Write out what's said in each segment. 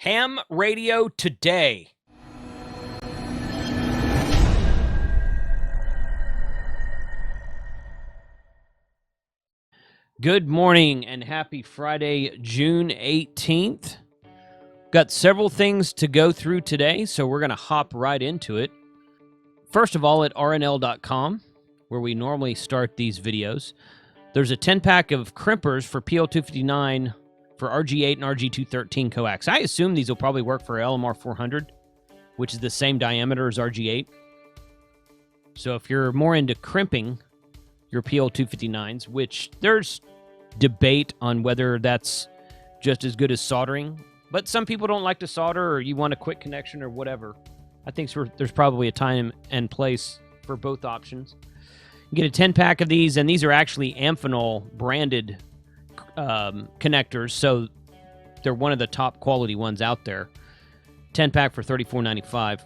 Ham Radio Today. Good morning and happy Friday, June 18th. Got several things to go through today, so we're going to hop right into it. First of all, at rnl.com, where we normally start these videos, there's a 10-pack of crimpers for PL259 for RG8 and RG213 coax. I assume these will probably work for LMR 400, which is the same diameter as RG8. So if you're more into crimping your PL259s, which there's debate on whether that's just as good as soldering, but some people don't like to solder, or you want a quick connection or whatever. I think there's probably a time and place for both options. You get a 10-pack of these, and these are actually Amphenol branded connectors, so they're one of the top quality ones out there. 10-pack for $34.95.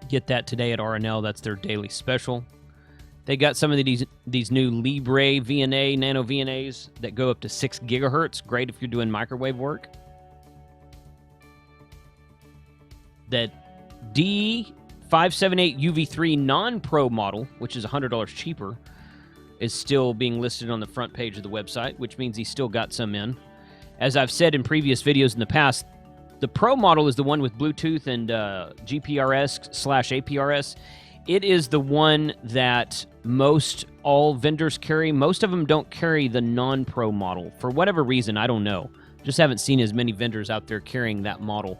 Get that today at RNL. That's their daily special. They got some of these new Libre VNA, nano VNAs that go up to 6 gigahertz. Great if you're doing microwave work. That D578 UV3 non-pro model, which is $100 cheaper, is still being listed on the front page of the website, which means he's still got some in. As I've said in previous videos in the past, the Pro model is the one with Bluetooth and GPRS/APRS. It is the one that most all vendors carry. Most of them don't carry the non-Pro model. For whatever reason, I don't know. Just haven't seen as many vendors out there carrying that model.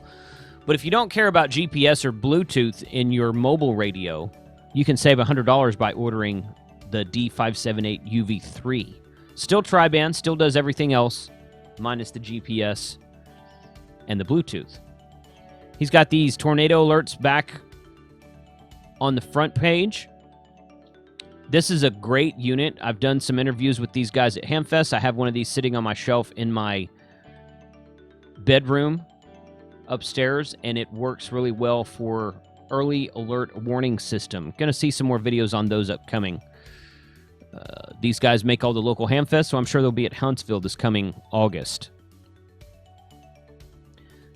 But if you don't care about GPS or Bluetooth in your mobile radio, you can save $100 by ordering the D578 UV3. Still tri-band, still does everything else, minus the GPS and the Bluetooth. He's got these tornado alerts back on the front page. This is a great unit. I've done some interviews with these guys at Hamfest. I have one of these sitting on my shelf in my bedroom upstairs, and it works really well for early alert warning system. Going to see some more videos on those upcoming. These guys make all the local Hamfest, so I'm sure they'll be at Huntsville this coming August.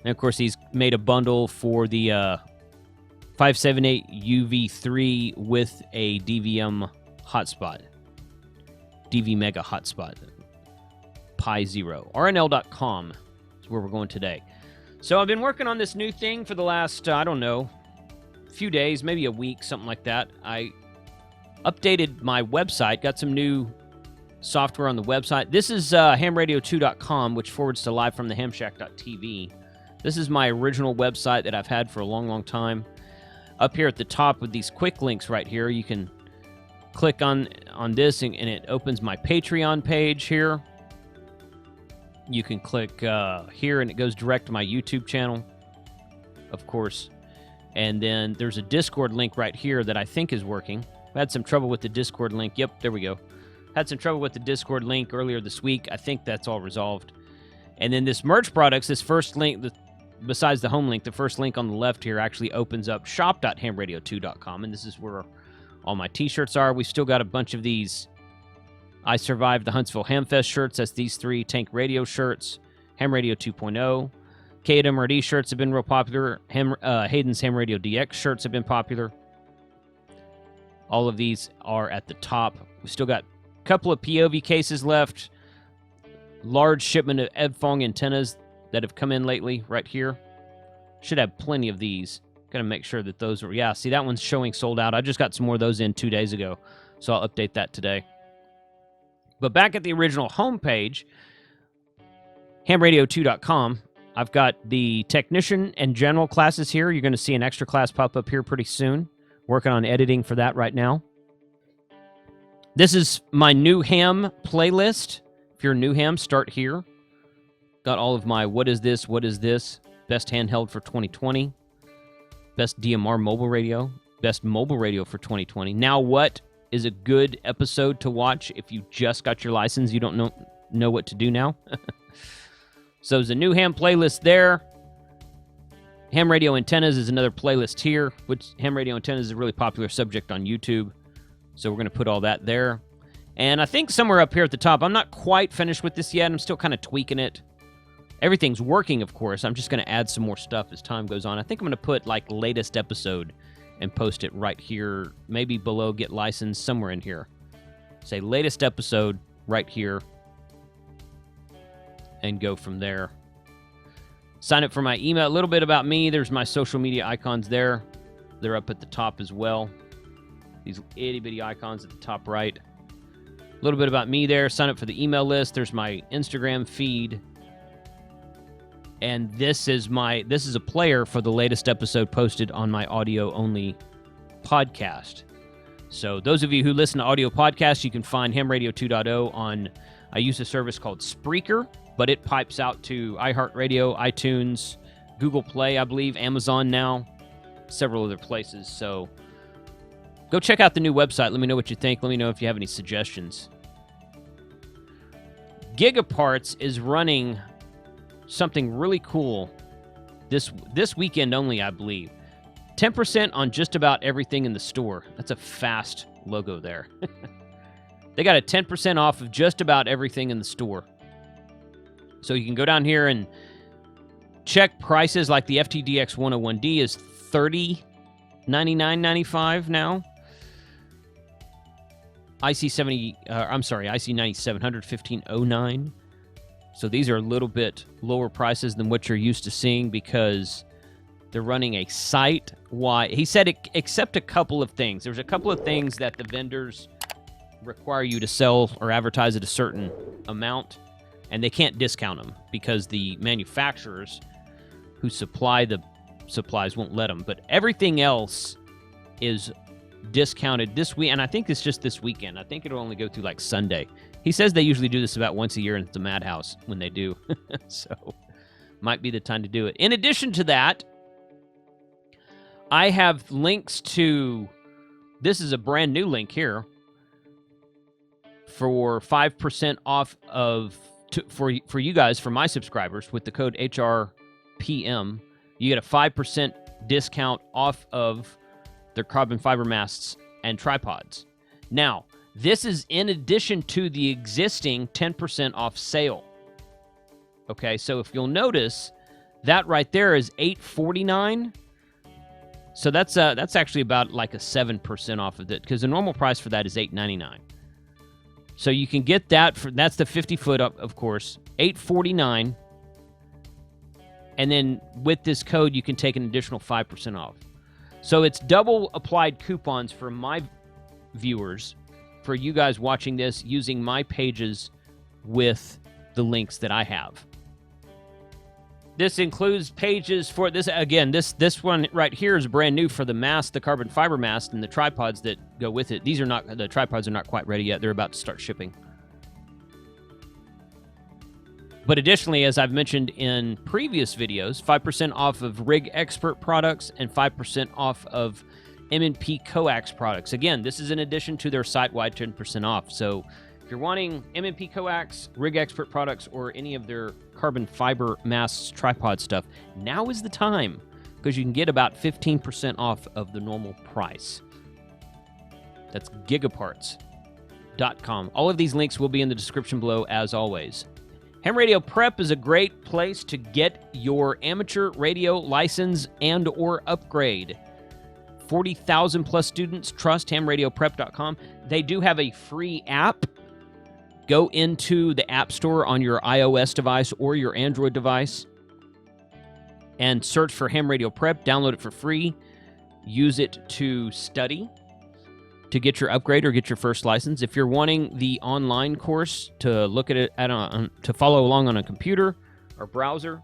And of course, he's made a bundle for the 578 UV3 with a DVM hotspot. DV Mega hotspot. Pi Zero. RNL.com is where we're going today. So I've been working on this new thing for the last, I don't know, few days, maybe a week, something like that. I updated my website, got some new software on the website. This is hamradio2.com, which forwards to livefromthehamshack.tv. This is my original website that I've had for a long, long time. Up here at the top with these quick links right here, you can click on this, and it opens my Patreon page here. You can click here, and it goes direct to my YouTube channel, of course. And then there's a Discord link right here that I think is working. I had some trouble with the Discord link. Yep, there we go. Had some trouble with the Discord link earlier this week. I think that's all resolved. And then this merch products, this first link, besides the home link, the first link on the left here actually opens up shop.hamradio2.com, and this is where all my t-shirts are. We've still got a bunch of these I Survived the Huntsville Hamfest shirts. That's these 3 Tank Radio shirts. Ham Radio 2.0. KMRD shirts have been real popular. Hayden's Ham Radio DX shirts have been popular. All of these are at the top. We've still got a couple of POV cases left. Large shipment of Edfong antennas that have come in lately right here. Should have plenty of these. Gotta make sure that those are... Yeah, see, that one's showing sold out. I just got some more of those in 2 days ago, so I'll update that today. But back at the original homepage, hamradio2.com, I've got the technician and general classes here. You're going to see an extra class pop up here pretty soon. Working on editing for that right now. This is my new ham playlist. If you're a new ham, start here. Got all of my what is this, best handheld for 2020, best DMR mobile radio, best mobile radio for 2020. Now what is a good episode to watch if you just got your license, you don't know what to do now? So there's a new ham playlist there. Ham radio antennas is another playlist here, which ham radio antennas is a really popular subject on YouTube. So we're going to put all that there. And I think somewhere up here at the top, I'm not quite finished with this yet. I'm still kind of tweaking it everything's working, of course. I'm just going to add some more stuff as time goes on. I think I'm going to put like latest episode and post it right here, maybe below get licensed, somewhere in here. Say latest episode right here and go from there. Sign up for my email. A little bit about me. There's my social media icons there. They're up at the top as well. These itty-bitty icons at the top right. A little bit about me there. Sign up for the email list. There's my Instagram feed. And this is a player for the latest episode posted on my audio-only podcast. So those of you who listen to audio podcasts, you can find Ham Radio 2.0 on, I use a service called Spreaker, but it pipes out to iHeartRadio, iTunes, Google Play, I believe, Amazon now, several other places. So go check out the new website. Let me know what you think. Let me know if you have any suggestions. Gigaparts is running something really cool this weekend only, I believe. 10% on just about everything in the store. That's a fast logo there. They got a 10% off of just about everything in the store. So you can go down here and check prices. Like the FTDX 101D is $3099.95 now. IC9700 $1509. So these are a little bit lower prices than what you're used to seeing because they're running a site-wide. He said except a couple of things. There's a couple of things that the vendors require you to sell or advertise at a certain amount, and they can't discount them because the manufacturers who supply the supplies won't let them. But everything else is discounted this week, and I think it's just this weekend. I think it'll only go through like Sunday. He says they usually do this about once a year, and it's a madhouse when they do. So might be the time to do it. In addition to that, I have links to, this is a brand new link here, for 5% off of, for you guys, for my subscribers, with the code HRPM. You get a 5% discount off of their carbon fiber masts and tripods. Now, this is in addition to the existing 10% off sale. Okay, so if you'll notice, that right there is $849. So that's actually about like a 7% off of it, because the normal price for that is $899. So you can get that for, that's the 50-foot up, of course, $849. And then with this code, you can take an additional 5% off. So it's double applied coupons for my viewers, for you guys watching this using my pages with the links that I have. This includes pages for this. Again, this one right here is brand new for the mast, the carbon fiber mast, and the tripods that go with it. These are not, the tripods are not quite ready yet. They're about to start shipping. But additionally, as I've mentioned in previous videos, 5% off of Rig Expert products and 5% off of M&P Coax products. Again, this is in addition to their site-wide 10% off. So if you're wanting M&P Coax, Rig Expert products, or any of their carbon fiber masts, tripod stuff, now is the time, because you can get about 15% off of the normal price. That's gigaparts.com. All of these links will be in the description below, as always. Ham Radio Prep is a great place to get your amateur radio license and or upgrade. 40,000 plus students trust hamradioprep.com. They do have a free app. Go into the App Store on your iOS device or your Android device and search for Ham Radio Prep. Download it for free. Use it to study, to get your upgrade or get your first license. If you're wanting the online course to look at it to follow along on a computer or browser,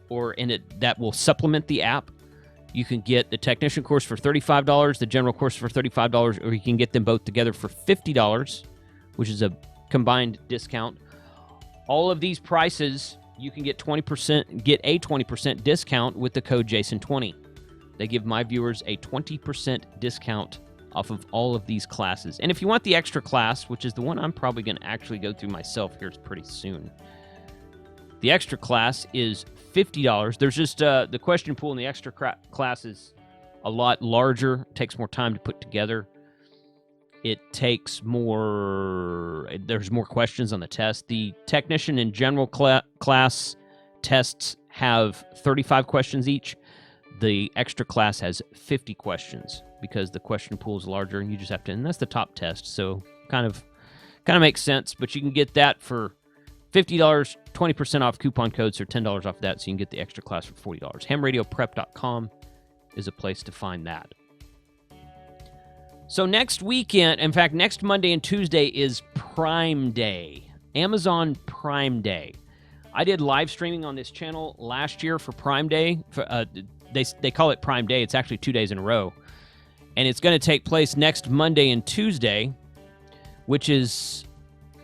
or in it that will supplement the app, you can get the technician course for $35, the general course for $35, or you can get them both together for $50, which is a combined discount. All of these prices, you can get a 20% discount with the code Jason20. They give my viewers a 20% discount off of all of these classes. And if you want the extra class, which is the one I'm probably going to actually go through myself here pretty soon, the extra class is $50. There's just the question pool in the extra class is a lot larger, takes more time to put together. It takes more, there's more questions on the test. The technician in general class tests have 35 questions each. The extra class has 50 questions because the question pool is larger, and you just have to, and that's the top test, so kind of makes sense. But you can get that for $50, 20% off coupon codes, or $10 off that, so you can get the extra class for $40. HamRadioPrep.com is a place to find that. So next weekend, in fact, next Monday and Tuesday is Prime Day, Amazon Prime Day. I did live streaming on this channel last year for Prime Day. They call it Prime Day. It's actually 2 days in a row. And it's going to take place next Monday and Tuesday, which is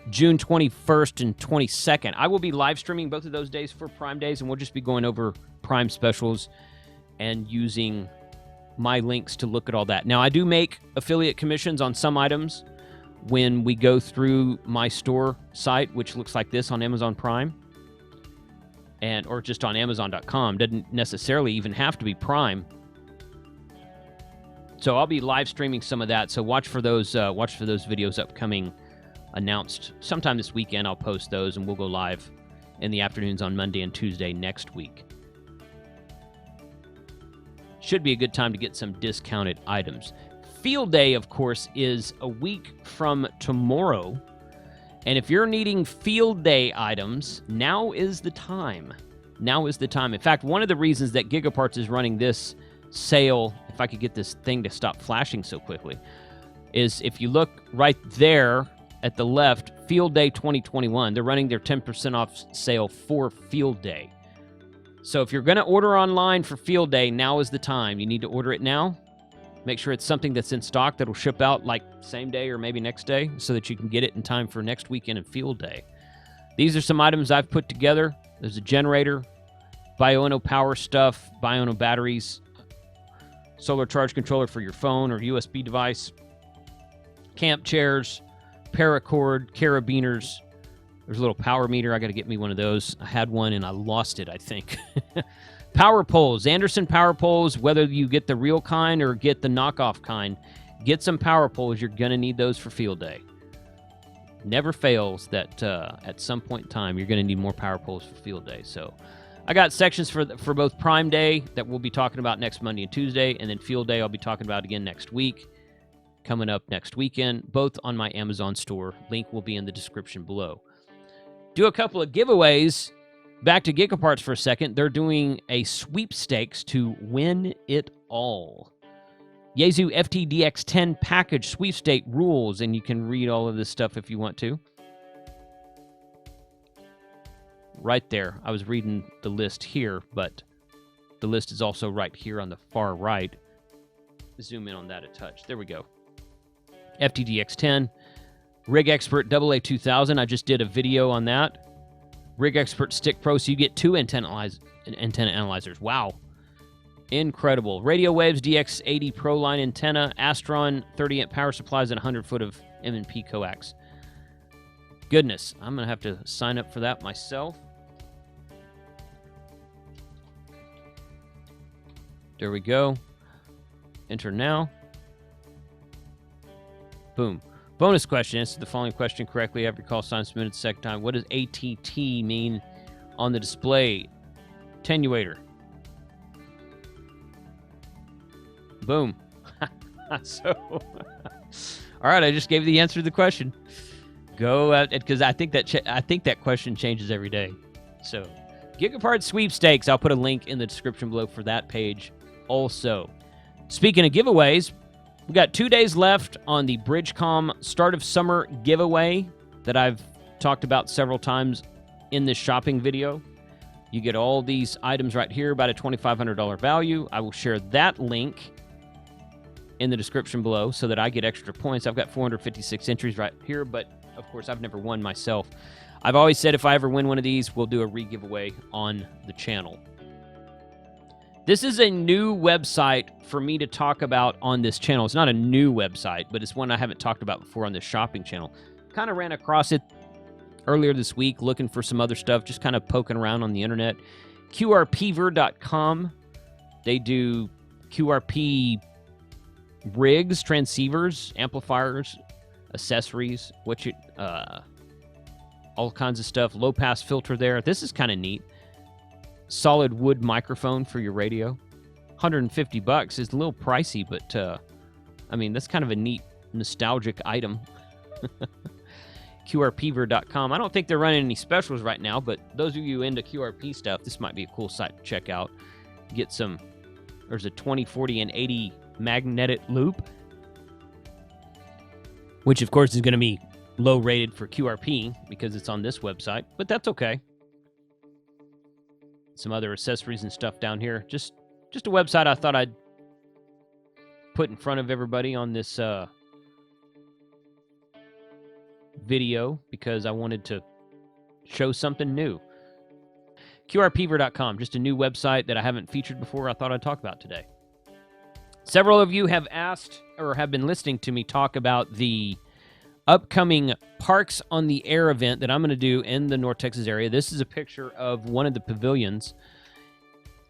June 21st and 22nd. I will be live streaming both of those days for Prime Days, and we'll just be going over Prime specials and using my links to look at all that. Now, I do make affiliate commissions on some items when we go through my store site, which looks like this on Amazon Prime, or just on Amazon.com. Doesn't necessarily even have to be Prime. So I'll be live streaming some of that. So watch for those videos upcoming, announced sometime this weekend. I'll post those, and we'll go live in the afternoons on Monday and Tuesday next week. Should be a good time to get some discounted items. Field Day, of course, is a week from tomorrow. And if you're needing Field Day items, now is the time. Now is the time. In fact, one of the reasons that Gigaparts is running this sale, if I could get this thing to stop flashing so quickly, is if you look right there at the left, Field Day 2021, they're running their 10% off sale for Field Day. So if you're going to order online for Field Day, now is the time. You need to order it now. Make sure it's something that's in stock that'll ship out like same day or maybe next day so that you can get it in time for next weekend and Field Day. These are some items I've put together. There's a generator, Biono power stuff, Biono batteries, solar charge controller for your phone or USB device, camp chairs, paracord, carabiners. There's a little power meter. I got to get me one of those. I had one and I lost it, I think. Power poles, Anderson power poles, whether you get the real kind or get the knockoff kind, get some power poles. You're going to need those for Field Day. Never fails that at some point in time, you're going to need more power poles for Field Day. So I got sections for both Prime Day that we'll be talking about next Monday and Tuesday, and then Field Day I'll be talking about again next week, coming up next weekend, both on my Amazon store. Link will be in the description below. Do a couple of giveaways. Back to Gigaparts for a second. They're doing a sweepstakes to win it all. Yaesu FTDX10 package sweepstake rules, and you can read all of this stuff if you want to. Right there. I was reading the list here, but the list is also right here on the far right. Zoom in on that a touch. There we go. FTDX10. Rig Expert AA2000. I just did a video on that. Rig Expert Stick Pro, so you get 2 antenna analyzers. Wow. Incredible. Radio Waves DX80 Pro line antenna, Astron 30-amp power supplies, and 100 foot of M&P coax. Goodness, I'm going to have to sign up for that myself. There we go. Enter now. Boom. Bonus question. Answer the following question correctly. Every call sign submitted the second time. What does ATT mean on the display? Attenuator. Boom. So, all right. I just gave you the answer to the question. Go out, because I think that question changes every day. So, Gigaparts sweepstakes. I'll put a link in the description below for that page. Also, speaking of giveaways, we've got 2 days left on the Bridgecom Start of Summer giveaway that I've talked about several times in this shopping video. You get all these items right here, about a $2,500 value. I will share that link in the description below so that I get extra points. I've got 456 entries right here, but of course I've never won myself. I've always said if I ever win one of these, we'll do a re-giveaway on the channel. This is a new website for me to talk about on this channel. It's not a new website, but it's one I haven't talked about before on this shopping channel. Kind of ran across it earlier this week looking for some other stuff, just kind of poking around on the internet. QRPver.com. They do QRP rigs, transceivers, amplifiers, accessories, all kinds of stuff. Low pass filter there. This is kind of neat. solid wood microphone for your radio. $150 is a little pricey, but I mean, that's kind of a neat nostalgic item. QRPver.com. I don't think they're running any specials right now, but those of you into QRP stuff, this might be a cool site to check out. Get some, there's a 20, 40, and 80 magnetic loop, which of course is going to be low rated for QRP because it's on this website, but that's okay. Some other accessories and stuff down here. Just a website I thought I'd put in front of everybody on this video because I wanted to show something new. QRPver.com, just a new website that I haven't featured before I thought I'd talk about today. Several of you have asked or have been listening to me talk about the upcoming Parks on the Air event that I'm going to do in the North Texas area. This is a picture of one of the pavilions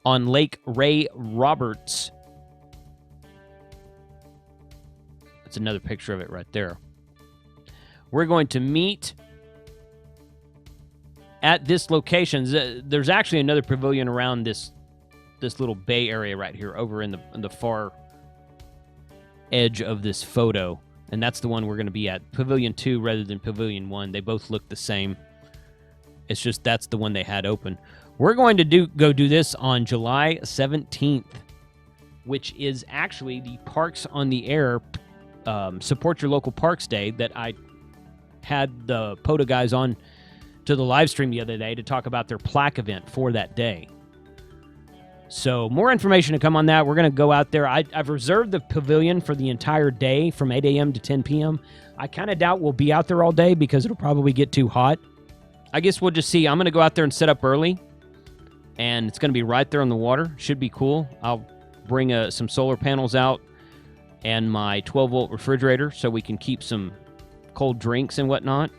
on Lake Ray Roberts. That's another picture of it right there. We're going to meet at this location. There's actually another pavilion around this little bay area right here over in the far edge of this photo. And that's the one we're going to be at. Pavilion 2 rather than Pavilion 1. They both look the same. It's just that's the one they had open. We're going to go do this on July 17th, which is actually the Parks on the Air Support Your Local Parks Day that I had the POTA guys on to the live stream the other day to talk about their plaque event for that day. So more information to come on that. We're going to go out there. I've reserved the pavilion for the entire day from 8 a.m. to 10 p.m. I kind of doubt we'll be out there all day because it'll probably get too hot. I guess we'll just see. I'm going to go out there and set up early, and it's going to be right there on the water. Should be cool. I'll bring some solar panels out and my 12-volt refrigerator so we can keep some cold drinks and whatnot.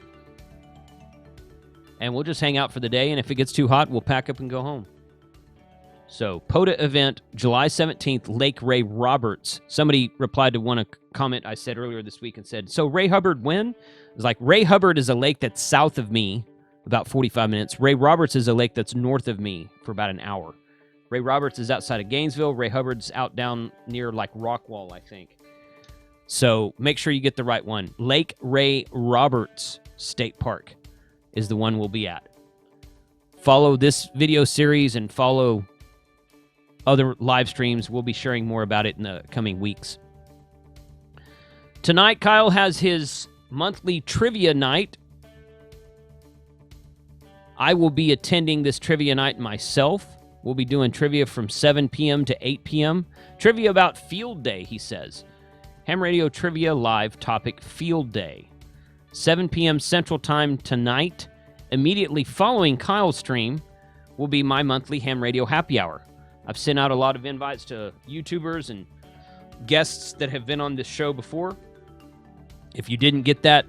And we'll just hang out for the day, and if it gets too hot, we'll pack up and go home. So, POTA event, July 17th, Lake Ray Roberts. Somebody replied to one comment I said earlier this week and said, so Ray Hubbard when? I was like, Ray Hubbard is a lake that's south of me, about 45 minutes. Ray Roberts is a lake that's north of me for about an hour. Ray Roberts is outside of Gainesville. Ray Hubbard's out down near like Rockwall, I think. So make sure you get the right one. Lake Ray Roberts State Park is the one we'll be at. Follow this video series and follow other live streams. We'll be sharing more about it in the coming weeks. Tonight, Kyle has his monthly trivia night. I will be attending this trivia night myself. We'll be doing trivia from 7 p.m. to 8 p.m. Trivia about Field Day, he says. Ham Radio Trivia Live topic Field Day. 7 p.m. Central Time tonight. Immediately following Kyle's stream will be my monthly Ham Radio Happy Hour. I've sent out a lot of invites to YouTubers and guests that have been on this show before. If you didn't get that,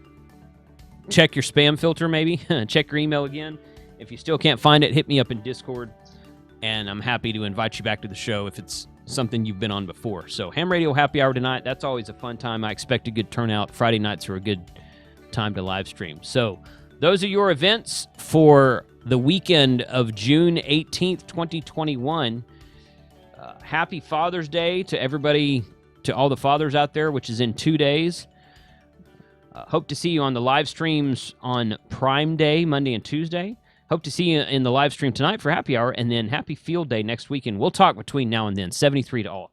check your spam filter maybe. Check your email again. If you still can't find it, hit me up in Discord, and I'm happy to invite you back to the show if it's something you've been on before. So Ham Radio Happy Hour tonight, that's always a fun time. I expect a good turnout. Friday nights are a good time to live stream. So those are your events for the weekend of June 18th, 2021. Happy Father's Day to everybody, to all the fathers out there, which is in 2 days. Hope to see you on the live streams on Prime Day, Monday and Tuesday. Hope to see you in the live stream tonight for Happy Hour, and then Happy Field Day next weekend. We'll talk between now and then. 73 to all.